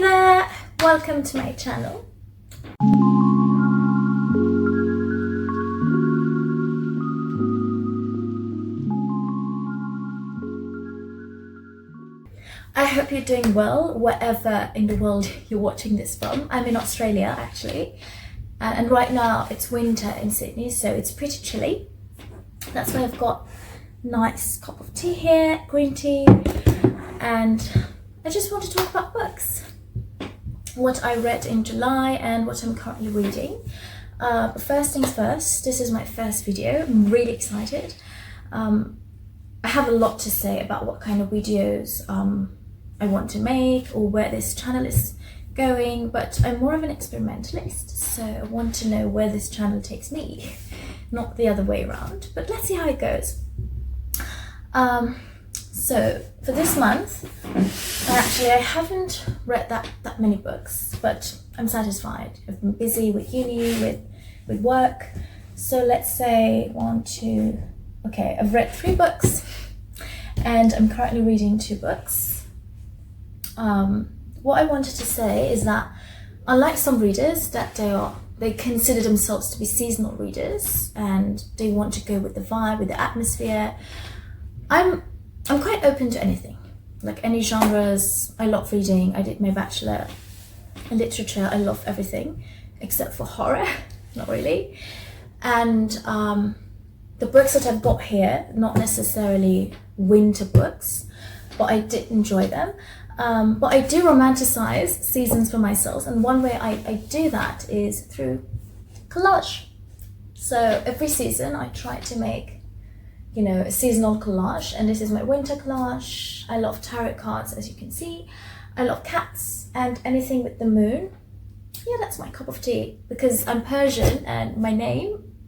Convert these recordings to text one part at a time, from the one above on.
there, welcome to my channel. I hope you're doing well wherever in the world you're watching this from. I'm in Australia actually, and right now it's winter in Sydney, so it's pretty chilly. That's why I've got a nice cup of tea here, green tea, and I just want to talk about books. What I read in July and what I'm currently reading. First things first, this is my first video. I'm really excited. I have a lot to say about what kind of videos I want to make or where this channel is going, but I'm more of an experimentalist, so I want to know where this channel takes me, not the other way around, but let's see how it goes. So for this month, actually I haven't read that many books, but I'm satisfied. I've been busy with uni, with work, so let's say okay, I've read 3 books and I'm currently reading 2 books. What I wanted to say is that unlike some readers that they consider themselves to be seasonal readers and they want to go with the vibe, with the atmosphere, I'm quite open to anything, like any genres. I love reading. I did my bachelor in literature. I love everything except for horror, not really. And the books that I've got here, not necessarily winter books, but I did enjoy them. But I do romanticize seasons for myself, and one way I do that is through collage. So every season I try to make, a seasonal collage, and this is my winter collage. I love tarot cards, as you can see. I love cats and anything with the moon. Yeah, that's my cup of tea, because I'm Persian and my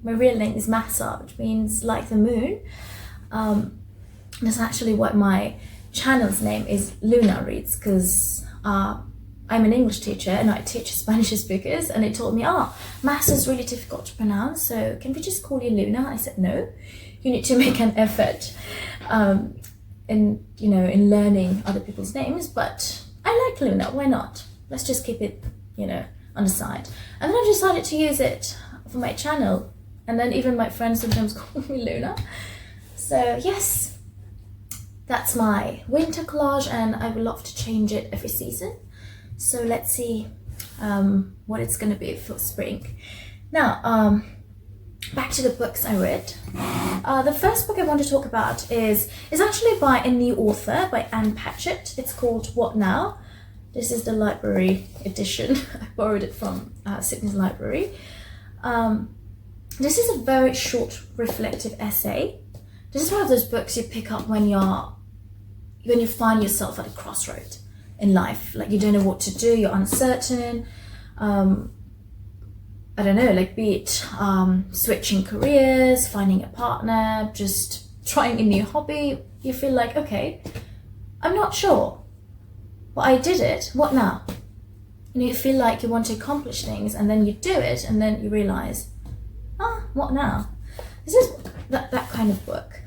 real name is Mahsa, which means like the moon. That's actually what my channel's name is, Luna Reads, because I'm an English teacher and I teach Spanish speakers, and they told me, Mahsa's really difficult to pronounce, so can we just call you Luna? I said, no, you need to make an effort in learning other people's names, but I like Luna, why not? Let's just keep it, on the side. And then I decided to use it for my channel, and then even my friends sometimes call me Luna. So yes, that's my winter collage, and I would love to change it every season. So let's see what it's going to be for spring. Now, back to the books I read. The first book I want to talk about is actually by a new author, by Anne Patchett. It's called What Now? This is the library edition. I borrowed it from Sydney's library. This is a very short, reflective essay. This is one of those books you pick up when you find yourself at a crossroad in life, like you don't know what to do, you're uncertain. I don't know, like be it switching careers, finding a partner, just trying a new hobby. You feel like, okay, I'm not sure, but I did it, what now? You feel like you want to accomplish things, and then you do it, and then you realize, what now? This is that kind of book.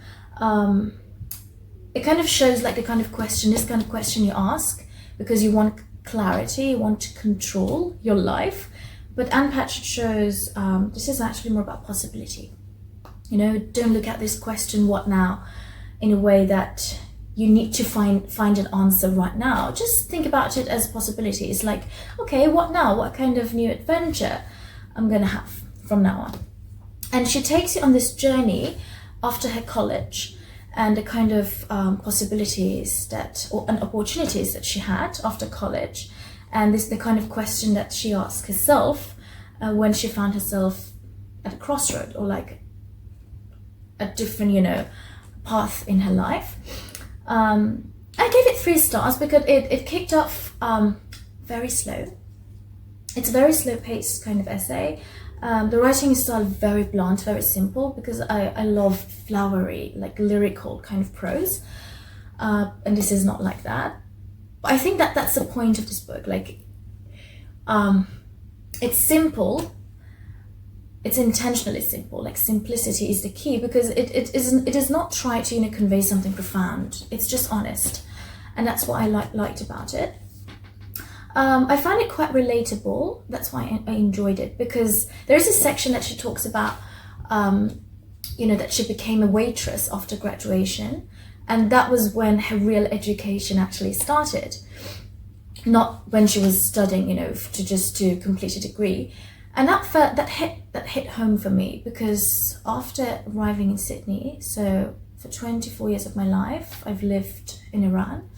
It kind of shows like this kind of question you ask because you want clarity, you want to control your life. But Anne Patchett shows this is actually more about possibility. Don't look at this question, what now, in a way that you need to find an answer right now. Just think about it as a possibility. It's like, okay, what now? What kind of new adventure I'm gonna have from now on? And she takes you on this journey after her college and the kind of possibilities and opportunities that she had after college. And this is the kind of question that she asked herself when she found herself at a crossroad or like a different, path in her life. I gave it 3 stars because it kicked off very slow. It's a very slow paced kind of essay. The writing style very blunt, very simple, because I love flowery, like lyrical kind of prose, and this is not like that. But I think that's the point of this book. Like, it's simple. It's intentionally simple. Like simplicity is the key, because it does not try to convey something profound. It's just honest, and that's what I liked about it. I find it quite relatable. That's why I enjoyed it, because there is a section that she talks about, that she became a waitress after graduation, and that was when her real education actually started, not when she was studying, to complete a degree. And that hit home for me, because after arriving in Sydney, so for 24 years of my life, I've lived in Iran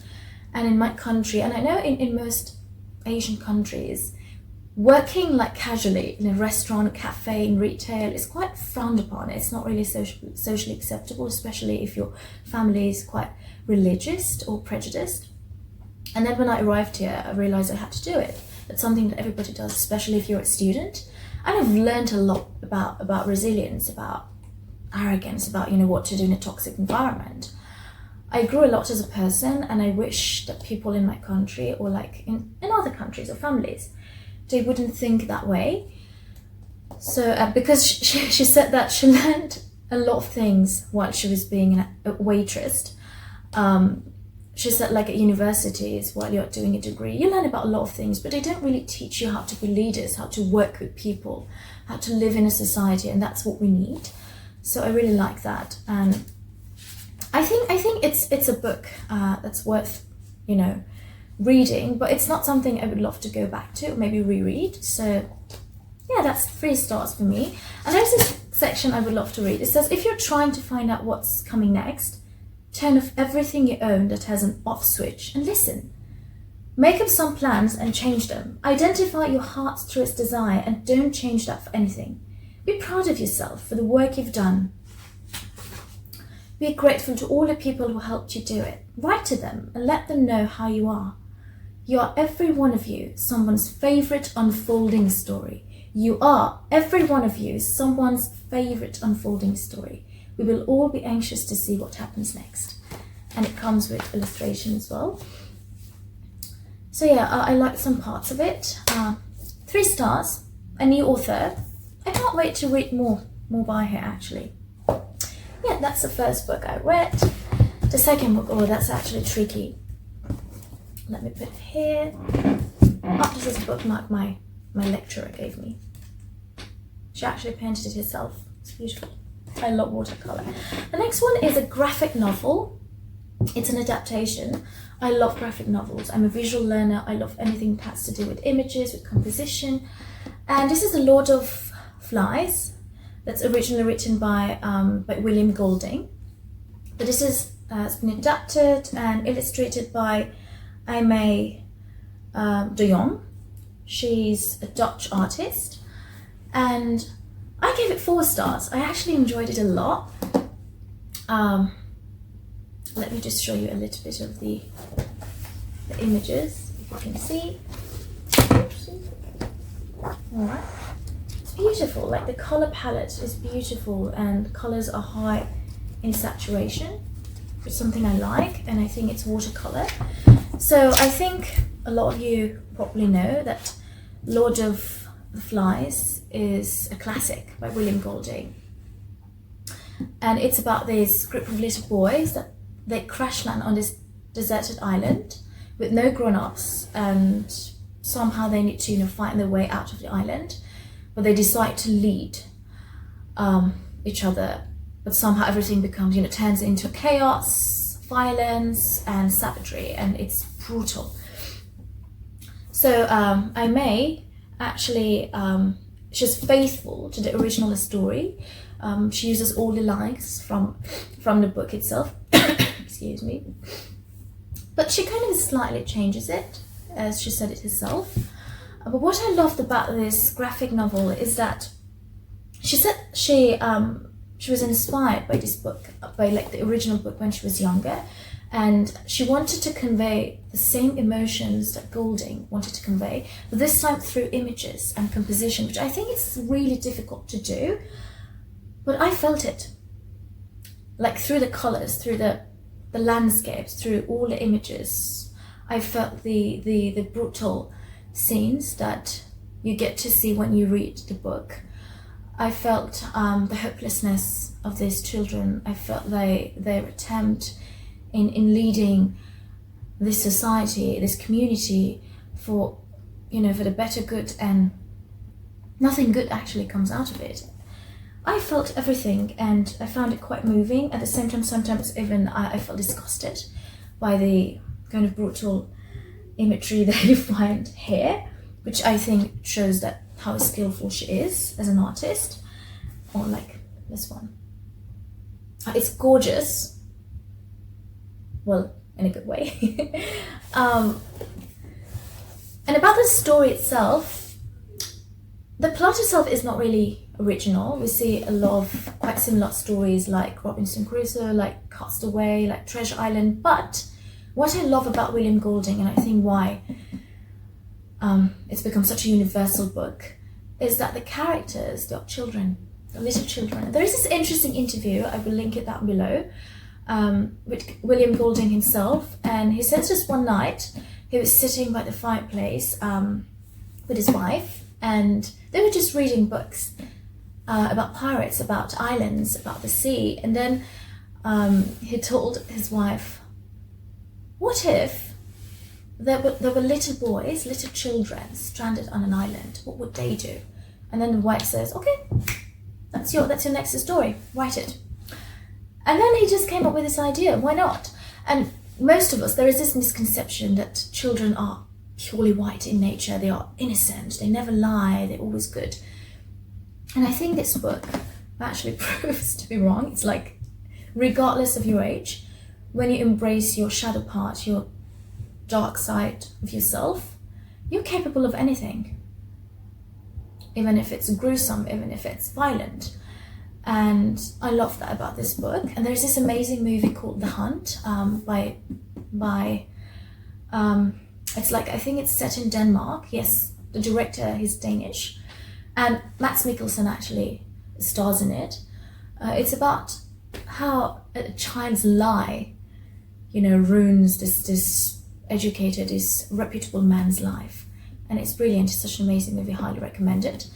and in my country, and I know in most Asian countries, working like casually in a restaurant, cafe, in retail is quite frowned upon. It's not really socially acceptable, especially if your family is quite religious or prejudiced. And then when I arrived here, I realized I had to do it. It's something that everybody does, especially if you're a student. And I've learned a lot about resilience, about arrogance, about what to do in a toxic environment. I grew a lot as a person, and I wish that people in my country, or like in other countries or families, they wouldn't think that way. So because she said that she learned a lot of things while she was being a waitress. She said, like, at universities, while you're doing a degree, you learn about a lot of things, but they don't really teach you how to be leaders, how to work with people, how to live in a society, and that's what we need. So I really like that, and I think it's a book that's worth reading, but it's not something I would love to go back to or maybe reread. So yeah, that's 3 stars for me. And there's this section I would love to read. It says, if you're trying to find out what's coming next, turn off everything you own that has an off switch and listen. Make up some plans and change them. Identify your heart's truest desire and don't change that for anything. Be proud of yourself for the work you've done. Be grateful to all the people who helped you do it. Write to them and let them know how you are. You are, every one of you, someone's favorite unfolding story. You are, every one of you, someone's favorite unfolding story. We will all be anxious to see what happens next. And it comes with illustration as well. So yeah, I liked some parts of it. 3 stars, a new author. I can't wait to read more by her, actually. Yeah, that's the first book I read. The second book, that's actually tricky. Let me put it here. This is a bookmark my lecturer gave me. She actually painted it herself. It's beautiful. I love watercolor. The next one is a graphic novel. It's an adaptation. I love graphic novels. I'm a visual learner. I love anything that has to do with images, with composition. And this is The Lord of Flies. That's originally written by William Golding. But this is it's been adapted and illustrated by Aimee de Jong. She's a Dutch artist. And I gave it 4 stars. I actually enjoyed it a lot. Let me just show you a little bit of the images, if you can see. Alright. It's beautiful, like the color palette is beautiful and colors are high in saturation. It's something I like, and I think it's watercolor. So I think a lot of you probably know that Lord of the Flies is a classic by William Golding. And it's about this group of little boys that they crash land on this deserted island with no grown-ups, and somehow they need to find their way out of the island, but they decide to lead each other, but somehow everything becomes, turns into chaos, violence and savagery, and it's brutal. So Aimee actually, she's faithful to the original story. She uses all the lines from the book itself. Excuse me. But she kind of slightly changes it, as she said it herself. But what I loved about this graphic novel is that she said she was inspired by this book, by like the original book when she was younger, and she wanted to convey the same emotions that Golding wanted to convey, but this time through images and composition, which I think is really difficult to do. But I felt it, like through the colors, through the landscapes, through all the images. I felt the brutal scenes that you get to see when you read the book. I felt the hopelessness of these children. I felt their attempt in leading this society, this community, for for the better good, and nothing good actually comes out of it. I felt everything, and I found it quite moving. At the same time, sometimes even I felt disgusted by the kind of brutal imagery that you find here, which I think shows that how skillful she is as an artist. Or like this one. It's gorgeous. Well, in a good way. And about the story itself, the plot itself is not really original. We see a lot of quite similar stories like Robinson Crusoe, like Castaway, like Treasure Island. But what I love about William Golding, and I think why it's become such a universal book, is that the characters, they are children, the little children. There is this interesting interview, I will link it down below, with William Golding himself, and he says just one night he was sitting by the fireplace with his wife, and they were just reading books about pirates, about islands, about the sea, and then he told his wife, what if there were little boys, little children stranded on an island? What would they do? And then the wife says, okay, that's your next story, write it. And then he just came up with this idea, why not? And most of us, there is this misconception that children are purely white in nature, they are innocent, they never lie, they're always good. And I think this book actually proves to be wrong. It's like, regardless of your age, when you embrace your shadow part, your dark side of yourself, you're capable of anything. Even if it's gruesome, even if it's violent. And I love that about this book. And there's this amazing movie called The Hunt it's like, I think it's set in Denmark. Yes, the director, he's Danish. And Mads Mikkelsen actually stars in it. It's about how a child's lie, ruins this educated, this reputable man's life. And it's brilliant. It's such an amazing movie. Highly recommend it.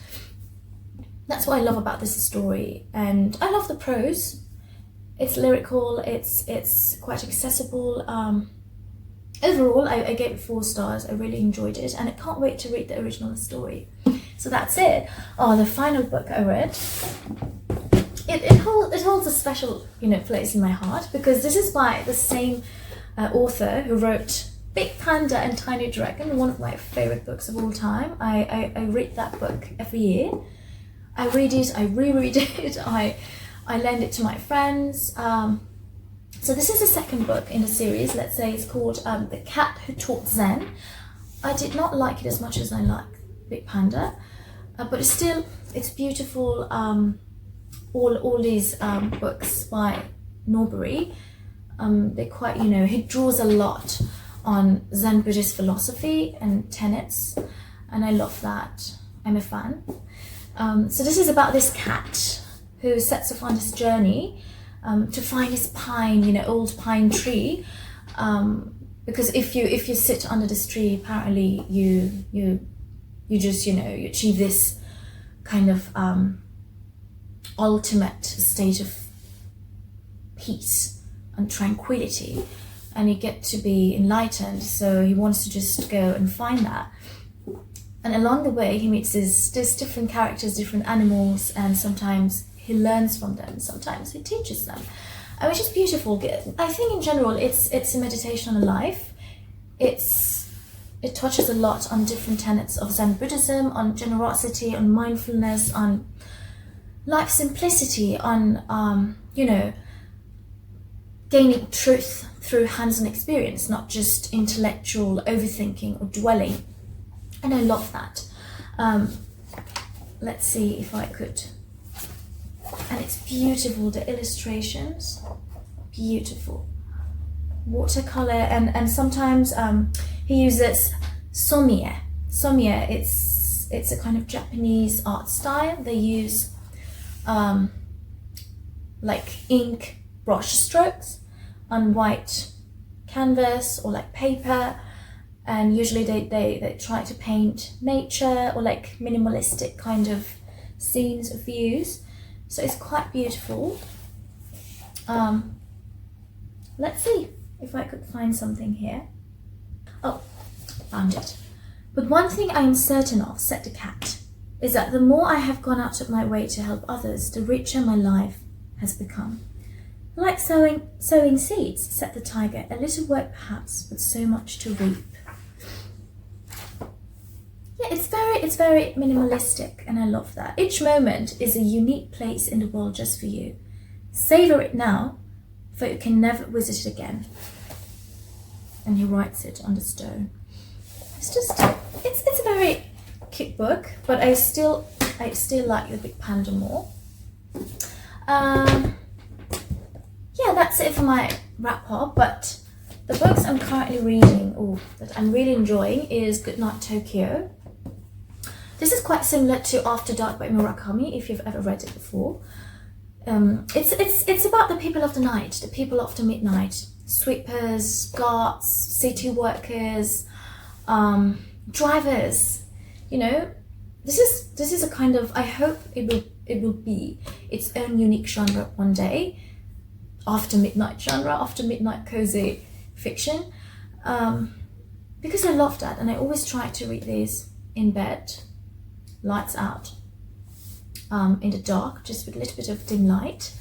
That's what I love about this story. And I love the prose. It's lyrical. It's quite accessible. Overall, I gave it 4 stars. I really enjoyed it. And I can't wait to read the original story. So that's it. Oh, the final book I read. It holds a special, place in my heart, because this is by the same author who wrote Big Panda and Tiny Dragon, one of my favorite books of all time. I read that book every year. I read it, I reread it, I lend it to my friends. So this is the second book in the series. Let's say it's called The Cat Who Taught Zen. I did not like it as much as I like Big Panda, but it's beautiful. All these books by Norbury, they're quite, he draws a lot on Zen Buddhist philosophy and tenets, and I love that. I'm a fan. So this is about this cat who sets off on this journey to find this pine, old pine tree, because if you sit under this tree, apparently you just you achieve this kind of ultimate state of peace and tranquility, and you get to be enlightened. So he wants to just go and find that. And along the way, he meets these different characters, different animals, and sometimes he learns from them, sometimes he teaches them, which is beautiful. I think in general, it's a meditation on life. It touches a lot on different tenets of Zen Buddhism, on generosity, on mindfulness, on life simplicity, on gaining truth through hands-on experience, not just intellectual overthinking or dwelling. And I love that. Let's see if I could. And it's beautiful, the illustrations, beautiful. Watercolor, and sometimes he uses somie. Somie, it's a kind of Japanese art style. They use like ink brush strokes on white canvas or like paper, and usually they try to paint nature or like minimalistic kind of scenes or views. So it's quite beautiful. Let's see if I could find something here. Oh, found it. But one thing I am certain of, said the cat, is that the more I have gone out of my way to help others, the richer my life has become. Like sowing seeds, said the tiger, a little work perhaps, but so much to reap. Yeah, it's very minimalistic, and I love that. Each moment is a unique place in the world just for you. Savor it now, for you can never visit it again. And he writes it on the stone. It's a very cute book, but I still like the Big Panda more. Yeah, that's it for my wrap up. But the books I'm currently reading, or that I'm really enjoying, is Goodnight Tokyo. This is quite similar to After Dark by Murakami, if you've ever read it before. It's about the people of the night, the people after midnight, sweepers, guards, city workers, drivers. You know, this is a kind of, I hope it will be its own unique genre one day. After midnight genre, after midnight cozy fiction, because I love that, and I always try to read these in bed, lights out, in the dark, just with a little bit of dim light.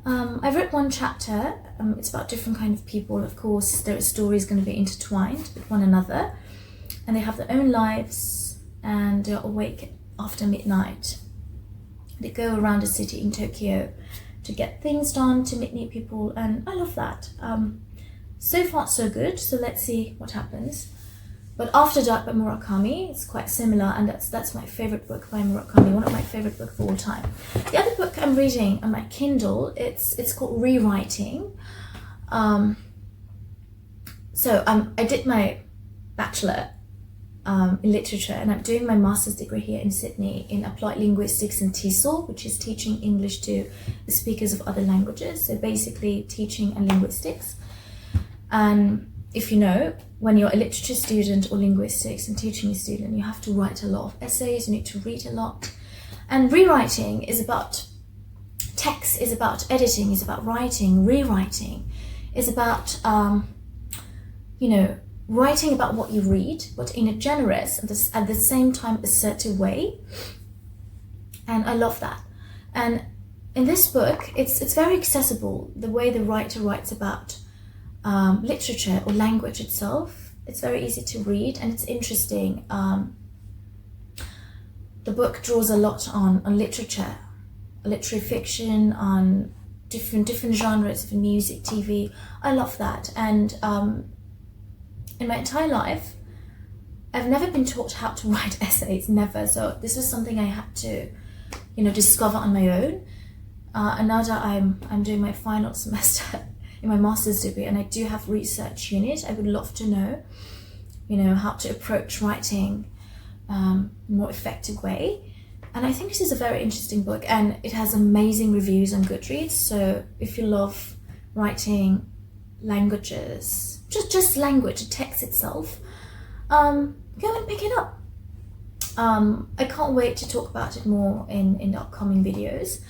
I've read one chapter. It's about different kind of people. Of course, their stories going to be intertwined with one another, and they have their own lives, and they're awake after midnight. They go around the city in Tokyo to get things done, to meet new people, and I love that. So far so good, so let's see what happens. But After Dark by Murakami, it's quite similar, and that's my favorite book by Murakami, one of my favorite books of all time. The other book I'm reading on my Kindle, it's called Rewriting. So I did my bachelor in literature, and I'm doing my master's degree here in Sydney in applied linguistics and TESOL, which is teaching English to the speakers of other languages. So basically teaching and linguistics. And if you know, when you're a literature student or linguistics and teaching a student, you have to write a lot of essays, you need to read a lot. And rewriting is about text, is about editing, is about writing. Rewriting is about, you know, writing about what you read, but in a generous, at the same time assertive way. And I love that. And in this book, it's very accessible, the way the writer writes about literature or language itself. It's very easy to read, and it's interesting. The book draws a lot on literature, literary fiction, on different genres of music, TV. I love that. And in my entire life, I've never been taught how to write essays, never. So this was something I had to, you know, discover on my own. And now that I'm doing my final semester in my master's degree, and I do have research unit, I would love to know, you know, how to approach writing in a more effective way. And I think this is a very interesting book, and it has amazing reviews on Goodreads. So if you love writing languages, just language, the text itself, go and pick it up. I can't wait to talk about it more in the upcoming videos.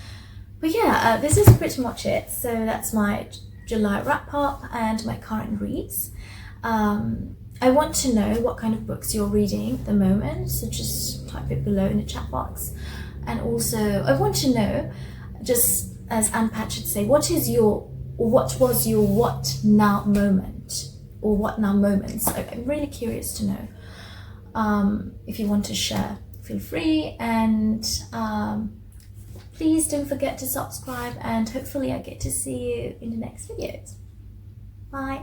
But yeah, this is pretty much it. So that's my July wrap up and my current reads. I want to know what kind of books you're reading at the moment, so just type it below in the chat box. And also I want to know, just as Anne Patch would say, what was your what now moment, or what now moments. I'm really curious to know. If you want to share, feel free, and please don't forget to subscribe, and hopefully I get to see you in the next videos. Bye.